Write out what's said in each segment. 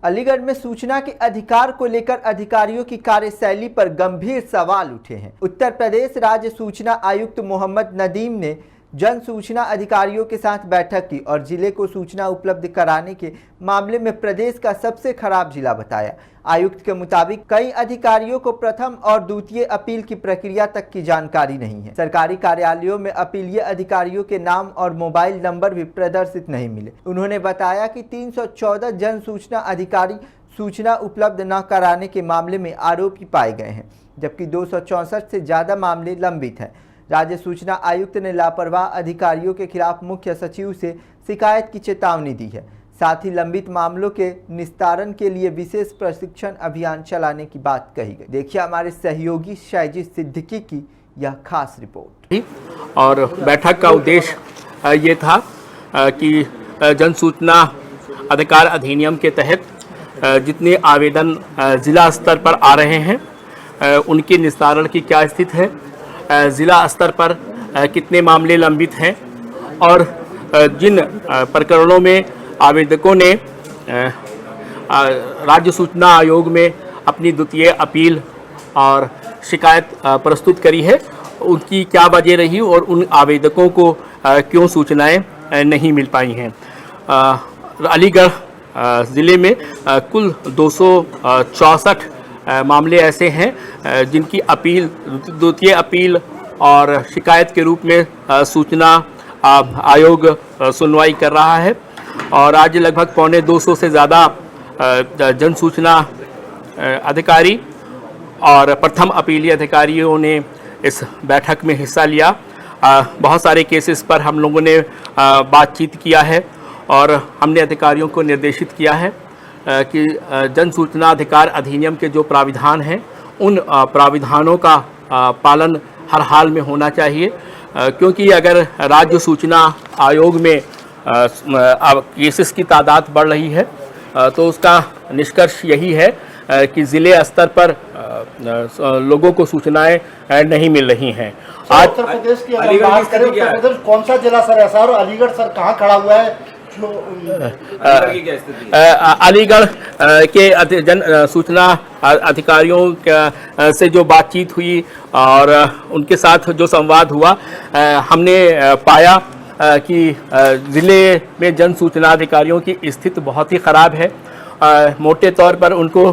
अलीगढ़ में सूचना के अधिकार को लेकर अधिकारियों की कार्यशैली पर गंभीर सवाल उठे हैं। उत्तर प्रदेश राज्य सूचना आयुक्त मोहम्मद नदीम ने जन सूचना अधिकारियों के साथ बैठक की और जिले को सूचना उपलब्ध कराने के मामले में प्रदेश का सबसे खराब जिला बताया। आयुक्त के मुताबिक कई अधिकारियों को प्रथम और द्वितीय अपील की प्रक्रिया तक की जानकारी नहीं है। सरकारी कार्यालयों में अपीलीय अधिकारियों के नाम और मोबाइल नंबर भी प्रदर्शित नहीं मिले। उन्होंने बताया कि 314 जन सूचना अधिकारी सूचना उपलब्ध न कराने के मामले में आरोपी पाए गए हैं, जबकि 264 से ज्यादा मामले लंबित हैं। राज्य सूचना आयुक्त ने लापरवाह अधिकारियों के खिलाफ मुख्य सचिव से शिकायत की चेतावनी दी है। साथ ही लंबित मामलों के निस्तारण के लिए विशेष प्रशिक्षण अभियान चलाने की बात कही गई। देखिए हमारे सहयोगी शायजी सिद्दीकी की यह खास रिपोर्ट। और बैठक का उद्देश्य ये था कि जन सूचना अधिकार अधिनियम के तहत जितने आवेदन जिला स्तर पर आ रहे हैं उनके निस्तारण की क्या स्थिति है, ज़िला स्तर पर कितने मामले लंबित हैं और जिन प्रकरणों में आवेदकों ने राज्य सूचना आयोग में अपनी द्वितीय अपील और शिकायत प्रस्तुत करी है उनकी क्या वजह रही और उन आवेदकों को क्यों सूचनाएं नहीं मिल पाई हैं। अलीगढ़ ज़िले में कुल 264 मामले ऐसे हैं जिनकी अपील द्वितीय अपील और शिकायत के रूप में सूचना आयोग सुनवाई कर रहा है और आज लगभग 250 से ज़्यादा जन सूचना अधिकारी और प्रथम अपीलीय अधिकारियों ने इस बैठक में हिस्सा लिया। बहुत सारे केसेस पर हम लोगों ने बातचीत किया है और हमने अधिकारियों को निर्देशित किया है कि जन सूचना अधिकार अधिनियम के जो प्राविधान हैं उन प्राविधानों का पालन हर हाल में होना चाहिए, क्योंकि अगर राज्य सूचना आयोग में केसेस की तादाद बढ़ रही है तो उसका निष्कर्ष यही है कि ज़िले स्तर पर लोगों को सूचनाएं नहीं मिल रही हैं। आज उत्तर प्रदेश की अगर बात करें, उत्तर प्रदेश कौन सा जिला सर ऐसा और अलीगढ़ सर कहाँ खड़ा हुआ है? अलीगढ़ के जन सूचना अधिकारियों से जो बातचीत हुई और उनके साथ जो संवाद हुआ, हमने पाया कि ज़िले में जन सूचना अधिकारियों की स्थिति बहुत ही ख़राब है। मोटे तौर पर उनको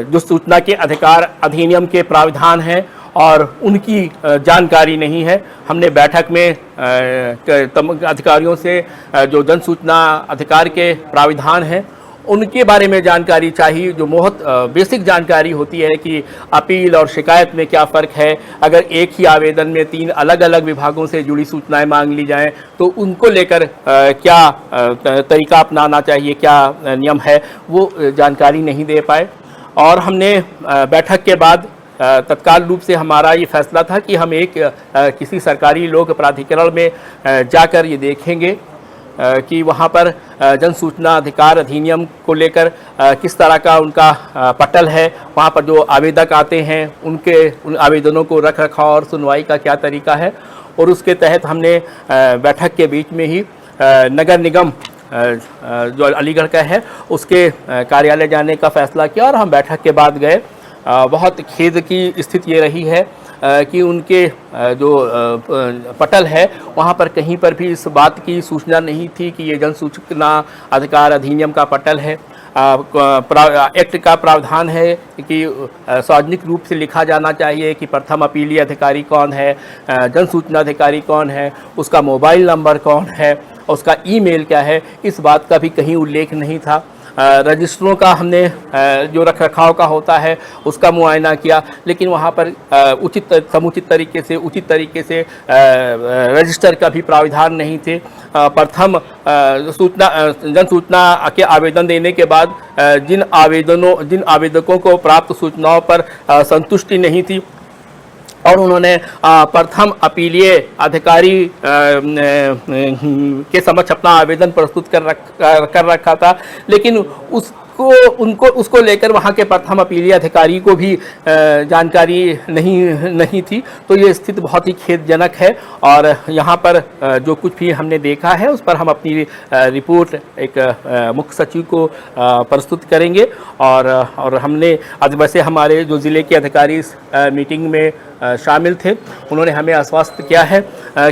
जो सूचना के अधिकार अधिनियम के प्रावधान हैं और उनकी जानकारी नहीं है। हमने बैठक में अधिकारियों से जो जन सूचना अधिकार के प्राविधान हैं उनके बारे में जानकारी चाहिए, जो बहुत बेसिक जानकारी होती है कि अपील और शिकायत में क्या फ़र्क है। अगर एक ही आवेदन में 3 अलग अलग विभागों से जुड़ी सूचनाएं मांग ली जाएं तो उनको लेकर क्या तरीका अपनाना चाहिए, क्या नियम है, वो जानकारी नहीं दे पाए। और हमने बैठक के बाद तत्काल रूप से हमारा ये फैसला था कि हम किसी सरकारी लोक प्राधिकरण में जाकर ये देखेंगे कि वहाँ पर जन सूचना अधिकार अधिनियम को लेकर किस तरह का उनका पटल है, वहाँ पर जो आवेदक आते हैं उन आवेदनों को रख रखाव और सुनवाई का क्या तरीका है। और उसके तहत हमने बैठक के बीच में ही नगर निगम जो अलीगढ़ का है उसके कार्यालय जाने का फैसला किया और हम बैठक के बाद गए। बहुत खेद की स्थिति ये रही है कि उनके जो पटल है वहाँ पर कहीं पर भी इस बात की सूचना नहीं थी कि ये जन सूचना अधिकार अधिनियम का पटल है। एक्ट का प्रावधान है कि सार्वजनिक रूप से लिखा जाना चाहिए कि प्रथम अपीलीय अधिकारी कौन है, जन सूचना अधिकारी कौन है, उसका मोबाइल नंबर कौन है, उसका ईमेल क्या है, इस बात का भी कहीं उल्लेख नहीं था। रजिस्टरों का हमने जो रख रखाव का होता है उसका मुआयना किया, लेकिन वहाँ पर समुचित तरीके से रजिस्टर का भी प्राविधान नहीं थे। प्रथम जन सूचना के आवेदन देने के बाद जिन आवेदकों को प्राप्त सूचनाओं पर संतुष्टि नहीं थी और उन्होंने प्रथम अपीलीय अधिकारी के समक्ष अपना आवेदन प्रस्तुत कर रखा था, लेकिन उनको उसको लेकर वहाँ के प्रथम अपीलीय अधिकारी को भी जानकारी नहीं थी। तो ये स्थिति बहुत ही खेदजनक है और यहाँ पर जो कुछ भी हमने देखा है उस पर हम अपनी रिपोर्ट एक मुख्य सचिव को प्रस्तुत करेंगे। और हमने आज वैसे हमारे जो ज़िले के अधिकारी इस मीटिंग में शामिल थे, उन्होंने हमें आश्वस्त किया है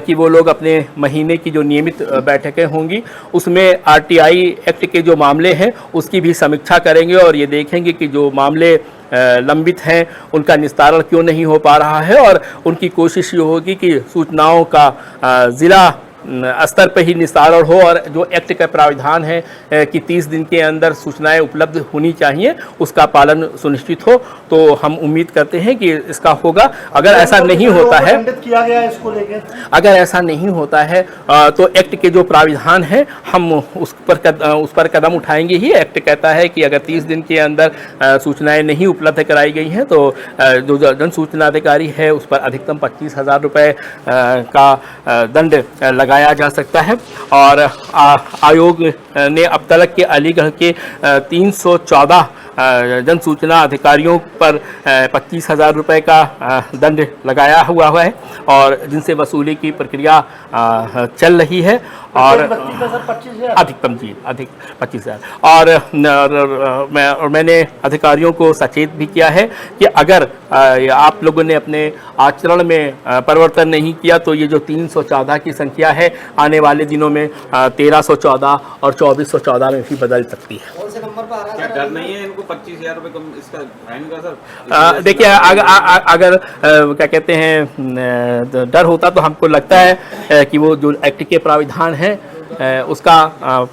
कि वो लोग अपने महीने की जो नियमित बैठकें होंगी उसमें आरटीआई एक्ट के जो मामले हैं उसकी भी समीक्षा करेंगे और ये देखेंगे कि जो मामले लंबित हैं उनका निस्तारण क्यों नहीं हो पा रहा है और उनकी कोशिश ये होगी कि सूचनाओं का ज़िला स्तर पर ही निस्तारण हो और जो एक्ट का प्राविधान है कि 30 दिन के अंदर सूचनाएं उपलब्ध होनी चाहिए उसका पालन सुनिश्चित हो। तो हम उम्मीद करते हैं कि इसका होगा। अगर ऐसा नहीं होता है, किया गया इसको लेकर, अगर ऐसा नहीं होता है तो एक्ट के जो प्राविधान है हम उस पर कदम उठाएंगे ही। एक्ट कहता है कि अगर 30 दिन के अंदर सूचनाएं नहीं उपलब्ध कराई गई हैं तो जो जन सूचना अधिकारी है उस पर अधिकतम 25,000 रुपये का दंड लगाया जा सकता है। और आयोग ने अब तक के अलीगढ़ के 314 जन सूचना अधिकारियों पर 25,000 रुपये का दंड लगाया हुआ है और जिनसे वसूली की प्रक्रिया चल रही है। और अधिकतम जी अधिक 25,000। और मैंने अधिकारियों को सचेत भी किया है कि अगर आप लोगों ने अपने आचरण में परिवर्तन नहीं किया तो ये जो 314 की संख्या है आने वाले दिनों में 1314 और 2414 में भी बदल सकती है। कौन से नंबर पर आ रहा है? क्या डर नहीं है इनको 25,000 रुपये कम इसका फाइन का सर? देखिए अगर क्या कहते हैं डर होता तो हमको लगता है कि वो जो एक्ट के प्राविधान हैं उसका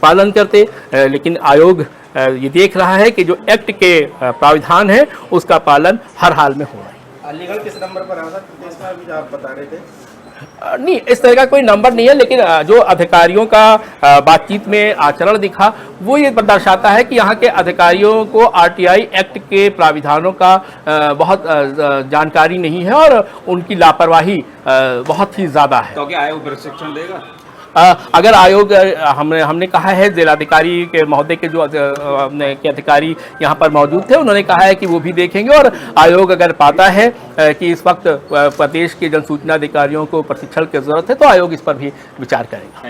पालन करते, लेकिन आयोग ये देख रहा है कि जो एक्ट के प्राविधान है उसका पालन हर हाल में हो रहा है। अलीगढ़ किस नंबर पर है सर? प्रदेश में अभी आप बता रहे थे। नहीं, इस तरह का कोई नंबर नहीं है, लेकिन जो अधिकारियों का बातचीत में आचरण दिखा वो ये दर्शाता है कि यहाँ के अधिकारियों को आरटीआई एक्ट के प्राविधानों का बहुत जानकारी नहीं है और उनकी लापरवाही बहुत ही ज़्यादा है। तो क्या आयोग प्रशिक्षण देगा? अगर आयोग हमने कहा है, जिलाधिकारी के महोदय के जो के अधिकारी यहाँ पर मौजूद थे उन्होंने कहा है कि वो भी देखेंगे और आयोग अगर पाता है कि इस वक्त प्रदेश के जन सूचना अधिकारियों को प्रशिक्षण की जरूरत है तो आयोग इस पर भी विचार करेगा।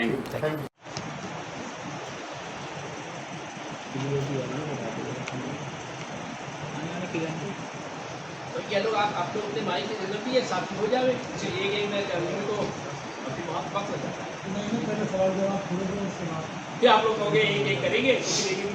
ये लोग आप लोग अपने माइक की जरूरत है, साथ हो जावे एक मिनट तो अभी बहुत वक्त लग जाता है। फिर आप लोग कहोगे एक करेंगे।